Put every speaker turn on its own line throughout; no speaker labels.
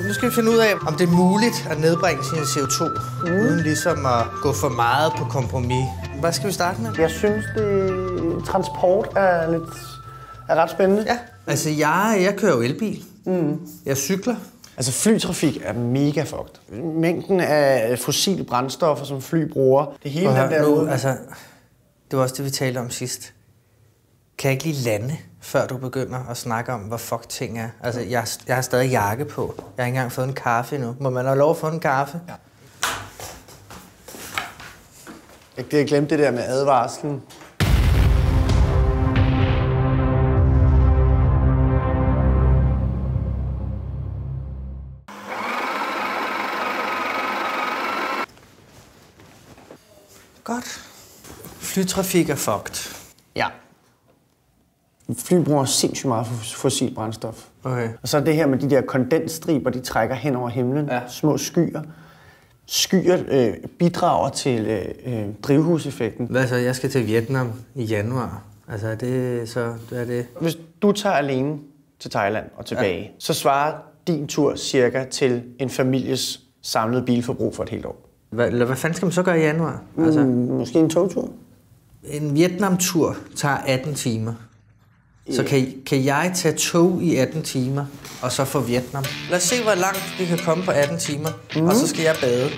Nu skal vi finde ud af, om det er muligt at nedbringe sin CO2, uden ligesom at gå for meget på kompromis. Hvad skal vi starte med?
Jeg synes, transport er ret spændende.
Ja, altså jeg kører jo elbil. Jeg cykler.
Altså flytrafik er mega fucked. Mængden af fossile brændstoffer, som fly bruger, det hele den der måde.
Altså, det var også det, vi talte om sidst. Kan jeg ikke lige lande, før du begynder at snakke om, hvor fuck ting er? Altså, jeg har stadig jakke på. Jeg har ikke engang fået en kaffe endnu. Må man have lov at få en kaffe? Ja.
Jeg glemte det der med advarslen.
Godt. Flytrafik er fucked.
Ja. Fly bruger sindssygt meget fossil brændstof.
Okay.
Og så det her med de der kondensstriber, de trækker hen over himlen. Ja. Små skyer. Skyer bidrager til drivhuseffekten.
Hvad så? Jeg skal til Vietnam i januar. Altså, det er det.
Hvis du tager alene til Thailand og tilbage, så svarer din tur cirka til en families samlede bilforbrug for et helt år.
Hvad fanden skal man så gøre i januar? Altså,
måske en togtur?
En Vietnam-tur tager 18 timer. Så kan jeg tage tog i 18 timer, og så få Vietnam. Lad os se, hvor langt vi kan komme på 18 timer, og så skal jeg bade.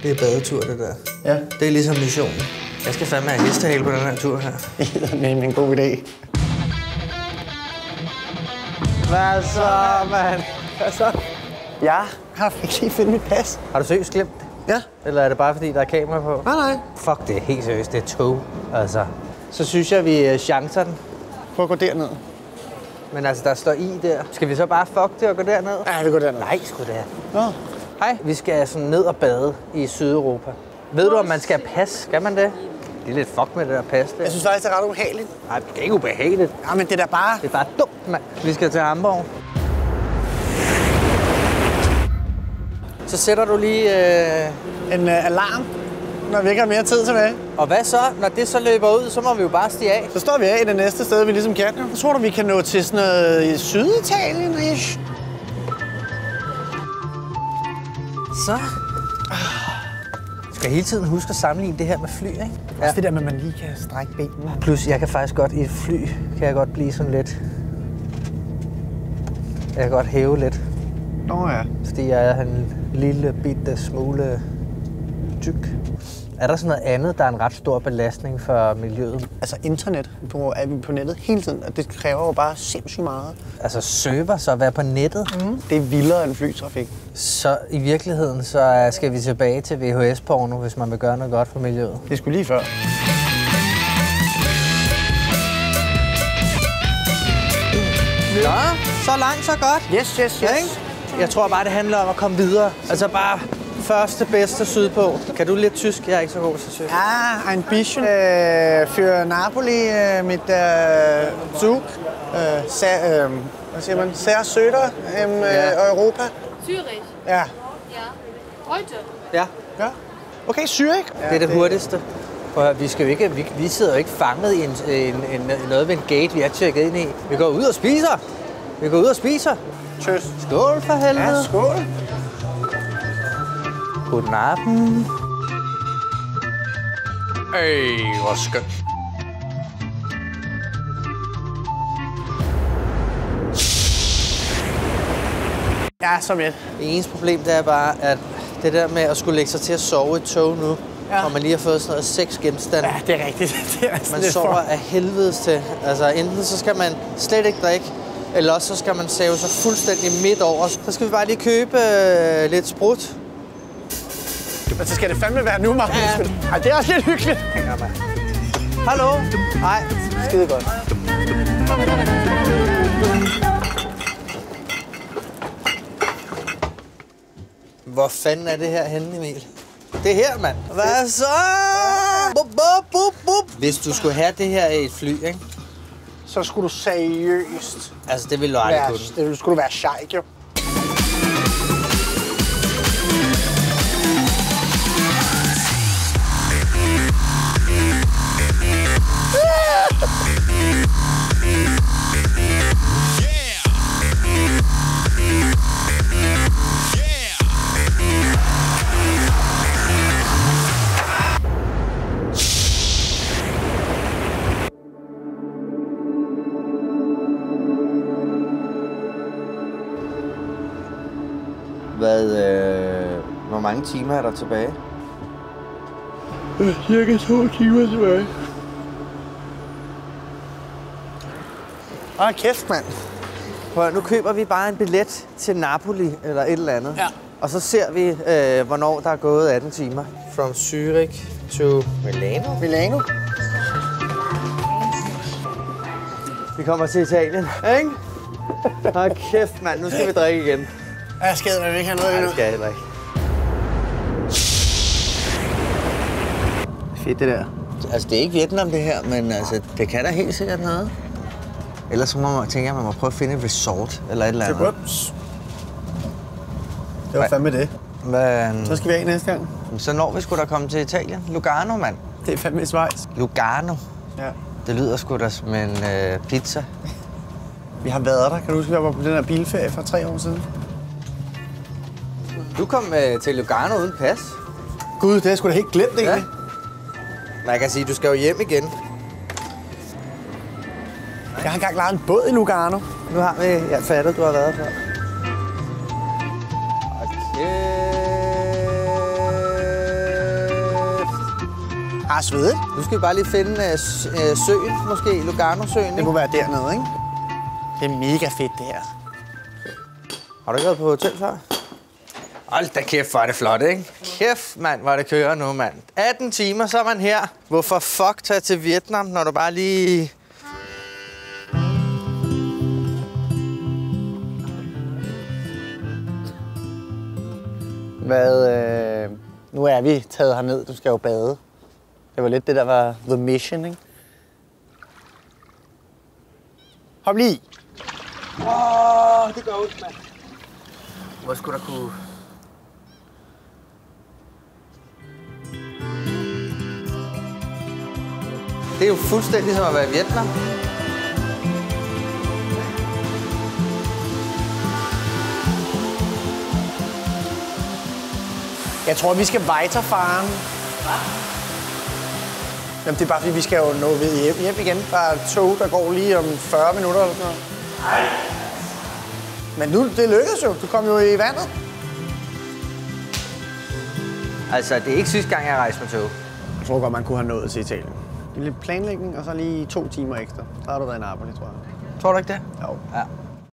Det er badetur, det der.
Ja.
Det er ligesom missionen. Jeg skal fandme have hestehale på den her tur her.
Det er en god idé. Hvad så, mand? Hvad så? Jeg har ikke lige fundet mit pas.
Har du seriøst glemt det?
Ja.
Eller er det bare, fordi der er kamera på?
Nej.
Fuck, det er helt seriøst. Det er tog, altså. Så synes jeg, vi chancer den.
Prøv at gå derned.
Men altså, der står i der. Skal vi så bare fuck det og gå derned?
Ja, vi går derned.
Nej, sgu da.
Nå.
Hej. Vi skal sådan ned og bade i Sydeuropa. Ved du, om man skal have pas? Skal man det? Det er lidt fuck med det der pas der.
Jeg synes faktisk, det er ret ubehageligt.
Nej, det er ikke ubehageligt.
Ja, men det er da bare...
Det er bare dumt, mand. Vi skal til Hamburg. Så sætter du lige...
En alarm, når vi ikke har mere tid tilbage.
Og hvad så? Når det så løber ud, så må vi jo bare stige af.
Så står vi af i det næste sted, vi ligesom kan. Så tror du, vi kan nå til sådan noget i Syditalien-ish?
Så. Skal hele tiden huske at sammenligne det her med fly, ikke?
Ja. Også det der med, at man lige kan strække benene.
Plus, jeg kan faktisk godt i et fly, kan jeg godt blive sådan lidt... Jeg kan godt hæve lidt.
Nå ja.
Fordi jeg er en lille bitte smule tyk. Er der sådan noget andet, der er en ret stor belastning for miljøet?
Altså internet. Er vi på nettet hele tiden, og det kræver jo bare sindssygt meget.
Altså server, så at være på nettet?
Det er vildere end flytrafik.
Så i virkeligheden, så skal vi tilbage til VHS-porno, hvis man vil gøre noget godt for miljøet.
Det skulle lige før.
Ja, så langt, så godt.
Yes.
Ja, ikke? Jeg tror bare, det handler om at komme videre. Altså bare første bedste sydpå. Kan du lidt tysk? Jeg er ikke så god til tysk.
Ja, ein bisschen. Für Napoli mit Zug. Hvad siger man? Sehr Söder im Europa.
Zürich?
Ja.
Ja. Heute?
Ja.
Okay, Zürich.
Det er det hurtigste. Vi skal jo ikke, vi sidder jo ikke fanget i noget ved en gate, vi er tjekket ind i. Vi går ud og spiser.
Tjøs.
Skål for helvede.
Ja, skål.
Guten Abend. Hvor skønt.
Ja, som et.
Det eneste problem, det er bare, at det der med at skulle lægge sig til at sove i tog nu, og man lige har fået sådan noget 6 genstande.
Ja, det er rigtigt. Det er
man sover af helvedes til. Altså enten så skal man slet ikke drikke, eller også så skal man save sig fuldstændig midt over. Så skal vi bare lige købe lidt sprut.
Men så skal det fandme være nu, Markus.
Ja.
Ej, det er også lidt hyggeligt.
Hallo? Hej. Skide godt. Hvor fanden er det her henne, Emil? Det her, mand. Hvad så? Hvis du skulle have det her i et fly, ikke?
Så skulle du seriøst...
Altså, det ville du aldrig kunne.
Det skulle du være sheik, jo.
Yeah!
Hvor mange timer er der tilbage?
Cirka 2 timer tilbage. Kæft, mand.
Prøv, nu køber vi bare en billet til Napoli eller et eller andet.
Ja.
Og så ser vi, hvornår der er gået 18 timer. From Zürich to Milano. Vi kommer til Italien, ikke? Kæft, mand. Nu skal vi drikke igen.
Jeg skal ikke have noget endnu.
Det skal jeg heller ikke.
Fedt, det der.
Altså, det er ikke Vietnam, det her, men altså, det kan da helt sikkert noget. Ellers så tænker jeg, at man må prøve at finde et resort eller et eller andet.
Det var fandme det.
Men
Så skal vi af næste gang.
så når vi sgu da komme til Italien. Lugano, mand.
Det er fandme i Schweiz.
Lugano.
Ja.
Det lyder sgu da som en pizza.
Vi har været der. Kan du huske, at vi var på den her bilferie for 3 år siden?
Du kom til Lugano uden pas.
Gud, det har jeg sgu da helt glemt, egentlig.
Ja. Man kan sige, du skal jo hjem igen.
Jeg har engang lejet en båd i Lugano.
Nu har vi... Jeg fatter, du har været før.
Svedigt.
Nu skal vi bare lige finde søen, måske. Lugano-søen,
Det
ikke?
må være dernede, ikke? Det er mega fedt, det her.
Har du ikke været på hotel før? Hold da kæft, hvor er det flot, ikke? Kæft, mand, hvor det kører nu, mand. 18 timer, så er man her. Hvorfor fuck tage til Vietnam, når du bare lige...
Nu er vi taget herned. Du skal jo bade. Det var lidt det, der var the mission, ikke? Hop lige.
Det går ud, mand. Hvor skulle der kunne... Det er jo fuldstændig som at være i Vietnam.
Jeg tror, vi skal weiterfahren. Jamen, det er bare fordi, vi skal jo nå hjem igen. Der er et tog, der går lige om 40 minutter eller sådan noget. Nej. Men nu, det lykkedes jo. Du kom jo i vandet.
Altså, det er ikke sidste gang, jeg rejser med tog.
Jeg tror godt, man kunne have nået til Italien. Lidt planlægning, og så lige 2 timer ekstra. Så har du været i Napoli, tror jeg.
Tror du ikke det?
Jo.
Ja.